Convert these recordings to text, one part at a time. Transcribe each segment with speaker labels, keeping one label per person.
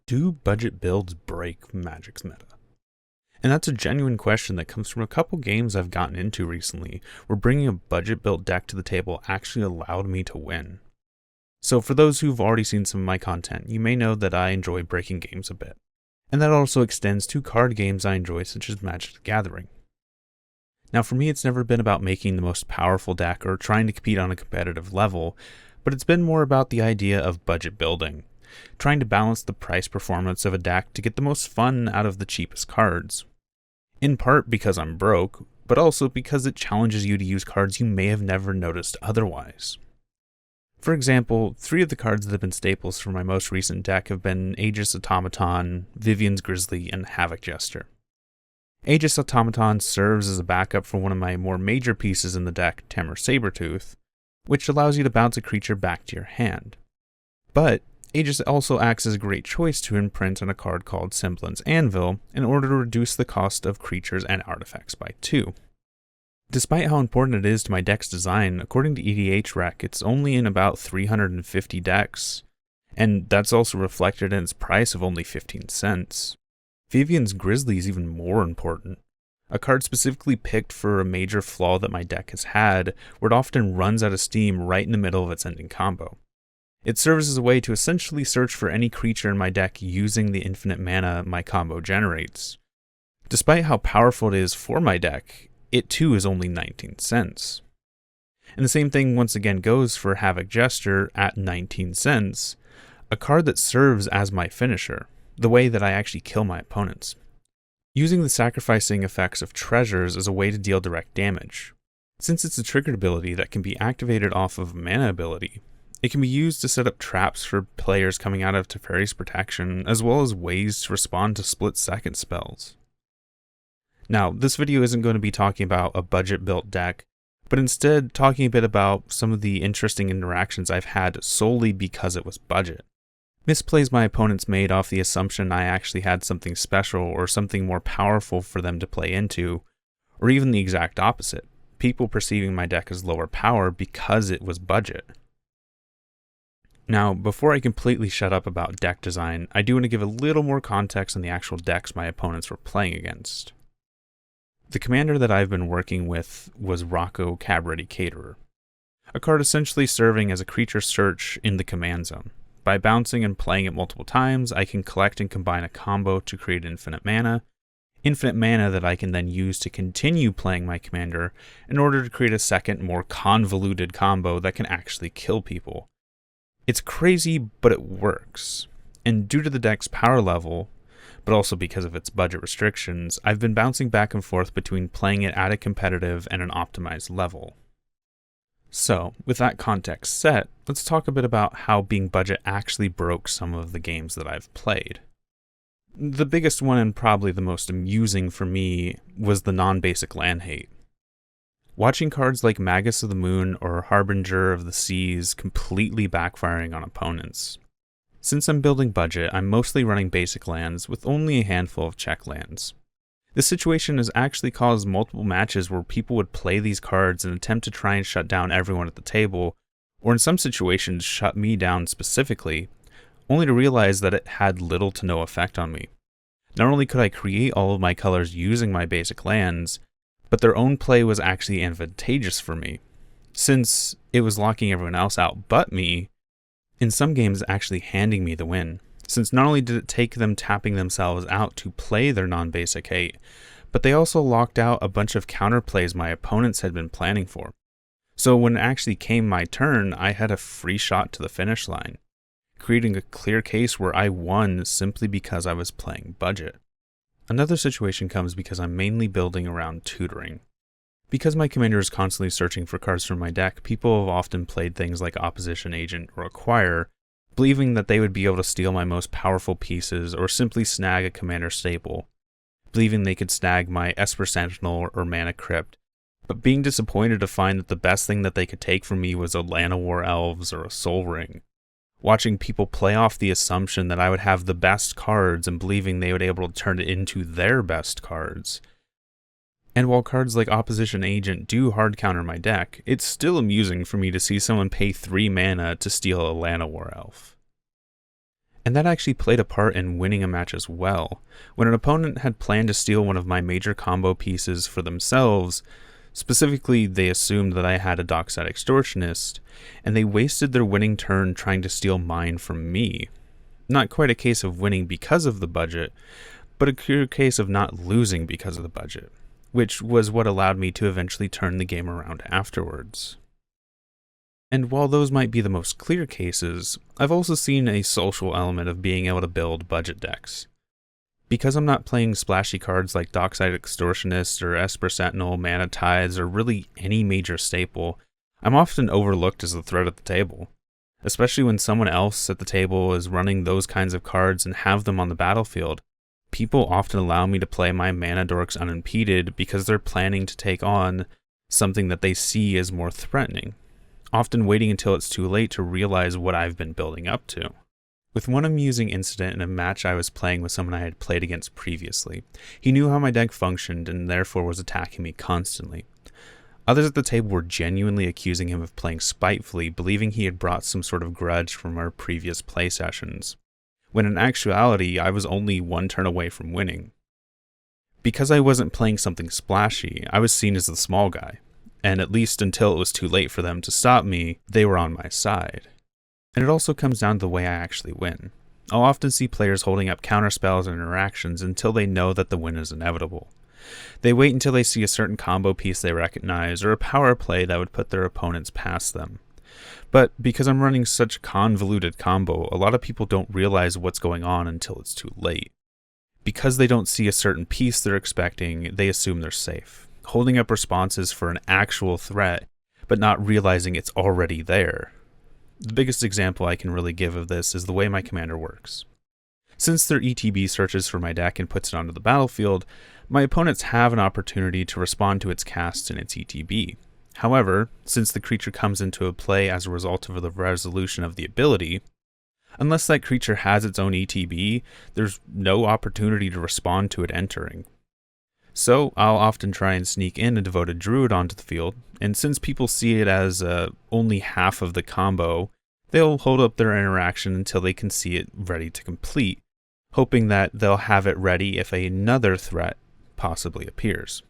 Speaker 1: Do budget builds break Magic's meta? And that's a genuine question that comes from a couple games I've gotten into recently, where bringing a budget built deck to the table actually allowed me to win. So for those who've already seen some of my content, you may know that I enjoy breaking games a bit. And that also extends to card games I enjoy, such as Magic the Gathering. Now for me, it's never been about making the most powerful deck or trying to compete on a competitive level, but it's been more about the idea of budget building, trying to balance the price performance of a deck to get the most fun out of the cheapest cards. In part because I'm broke, but also because it challenges you to use cards you may have never noticed otherwise. For example, 3 of the cards that have been staples for my most recent deck have been Aegis Automaton, Vivian's Grizzly, and Havoc Jester. Aegis Automaton serves as a backup for one of my more major pieces in the deck, Temur Sabertooth, which allows you to bounce a creature back to your hand. But Aegis also acts as a great choice to imprint on a card called Semblance Anvil in order to reduce the cost of creatures and artifacts by 2. Despite how important it is to my deck's design, according to EDHREC, it's only in about 350 decks, and that's also reflected in its price of only 15 cents. Vivian's Grizzly is even more important. A card specifically picked for a major flaw that my deck has had, where it often runs out of steam right in the middle of its ending combo. It serves as a way to essentially search for any creature in my deck using the infinite mana my combo generates. Despite how powerful it is for my deck, it too is only 19 cents. And the same thing once again goes for Havoc Jester at 19 cents, a card that serves as my finisher, the way that I actually kill my opponents. Using the sacrificing effects of treasures as a way to deal direct damage. Since it's a triggered ability that can be activated off of a mana ability, it can be used to set up traps for players coming out of Teferi's protection, as well as ways to respond to split-second spells. Now, this video isn't going to be talking about a budget-built deck, but instead talking a bit about some of the interesting interactions I've had solely because it was budget. Misplays my opponents made off the assumption I actually had something special or something more powerful for them to play into, or even the exact opposite, people perceiving my deck as lower power because it was budget. Now, before I completely shut up about deck design, I do want to give a little more context on the actual decks my opponents were playing against. The commander that I've been working with was Rocco Cabretti Caterer, a card essentially serving as a creature search in the command zone. By bouncing and playing it multiple times, I can collect and combine a combo to create infinite mana that I can then use to continue playing my commander in order to create a second, more convoluted combo that can actually kill people. It's crazy, but it works. And due to the deck's power level, but also because of its budget restrictions, I've been bouncing back and forth between playing it at a competitive and an optimized level. So, with that context set, let's talk a bit about how being budget actually broke some of the games that I've played. The biggest one and probably the most amusing for me was the non-basic land hate. Watching cards like Magus of the Moon or Harbinger of the Seas completely backfiring on opponents. Since I'm building budget, I'm mostly running basic lands with only a handful of check lands. This situation has actually caused multiple matches where people would play these cards and attempt to try and shut down everyone at the table, or in some situations shut me down specifically, only to realize that it had little to no effect on me. Not only could I create all of my colors using my basic lands, but their own play was actually advantageous for me, since it was locking everyone else out but me, in some games actually handing me the win, since not only did it take them tapping themselves out to play their non-basic hate, but they also locked out a bunch of counterplays my opponents had been planning for. So when it actually came my turn, I had a free shot to the finish line, creating a clear case where I won simply because I was playing budget. Another situation comes because I'm mainly building around tutoring. Because my commander is constantly searching for cards from my deck, people have often played things like Opposition Agent or Acquire, believing that they would be able to steal my most powerful pieces or simply snag a commander staple, believing they could snag my Esper Sentinel or Mana Crypt, but being disappointed to find that the best thing that they could take from me was a Llanowar Elves or a Soul Ring. Watching people play off the assumption that I would have the best cards and believing they would be able to turn it into their best cards. And while cards like Opposition Agent do hard counter my deck, it's still amusing for me to see someone pay 3 mana to steal a Llanowar Elf. And that actually played a part in winning a match as well. When an opponent had planned to steal one of my major combo pieces for themselves, specifically they assumed that I had a Dockside Extortionist, and they wasted their winning turn trying to steal mine from me. Not quite a case of winning because of the budget, but a clear case of not losing because of the budget, which was what allowed me to eventually turn the game around afterwards. And while those might be the most clear cases, I've also seen a social element of being able to build budget decks. Because I'm not playing splashy cards like Dockside Extortionist or Esper Sentinel, Mana Tides, or really any major staple, I'm often overlooked as the threat at the table. Especially when someone else at the table is running those kinds of cards and have them on the battlefield. People often allow me to play my mana dorks unimpeded because they're planning to take on something that they see as more threatening, often waiting until it's too late to realize what I've been building up to. With one amusing incident in a match I was playing with someone I had played against previously, he knew how my deck functioned and therefore was attacking me constantly. Others at the table were genuinely accusing him of playing spitefully, believing he had brought some sort of grudge from our previous play sessions, when in actuality I was only one turn away from winning. Because I wasn't playing something splashy, I was seen as the small guy, and at least until it was too late for them to stop me, they were on my side. And it also comes down to the way I actually win. I'll often see players holding up counterspells and interactions until they know that the win is inevitable. They wait until they see a certain combo piece they recognize or a power play that would put their opponents past them. But because I'm running such a convoluted combo, a lot of people don't realize what's going on until it's too late. Because they don't see a certain piece they're expecting, they assume they're safe, holding up responses for an actual threat, but not realizing it's already there. The biggest example I can really give of this is the way my commander works. Since their ETB searches for my deck and puts it onto the battlefield, my opponents have an opportunity to respond to its cast in its ETB. However, since the creature comes into a play as a result of the resolution of the ability, unless that creature has its own ETB, there's no opportunity to respond to it entering. So I'll often try and sneak in a devoted druid onto the field, and since people see it as only half of the combo, they'll hold up their interaction until they can see it ready to complete, hoping that they'll have it ready if another threat possibly appears.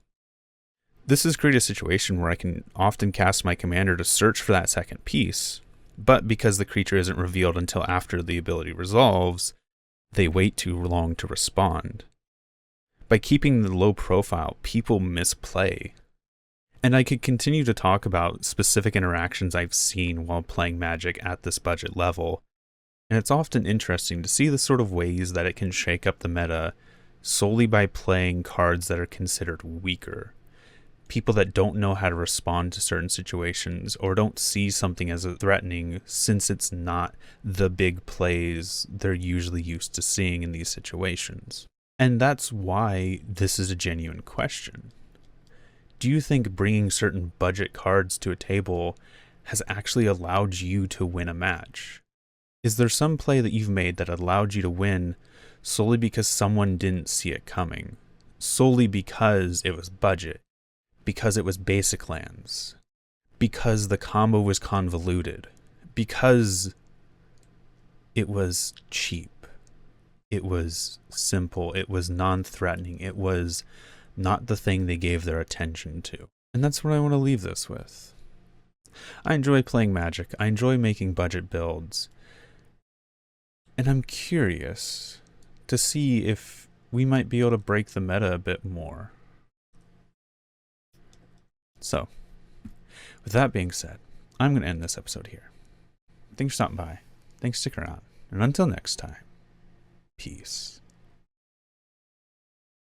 Speaker 1: This has created a situation where I can often cast my commander to search for that second piece, but because the creature isn't revealed until after the ability resolves, they wait too long to respond. By keeping the low profile, people misplay. And I could continue to talk about specific interactions I've seen while playing Magic at this budget level, and it's often interesting to see the sort of ways that it can shake up the meta solely by playing cards that are considered weaker. People that don't know how to respond to certain situations or don't see something as threatening since it's not the big plays they're usually used to seeing in these situations. And that's why this is a genuine question. Do you think bringing certain budget cards to a table has actually allowed you to win a match? Is there some play that you've made that allowed you to win solely because someone didn't see it coming? Solely because it was budget? Because it was basic lands? Because the combo was convoluted? Because it was cheap? It was simple, it was non-threatening, it was not the thing they gave their attention to. And that's what I want to leave this with. I enjoy playing Magic, I enjoy making budget builds, and I'm curious to see if we might be able to break the meta a bit more. So, with that being said, I'm going to end this episode here. Thanks for stopping by, thanks for sticking around, and until next time, peace.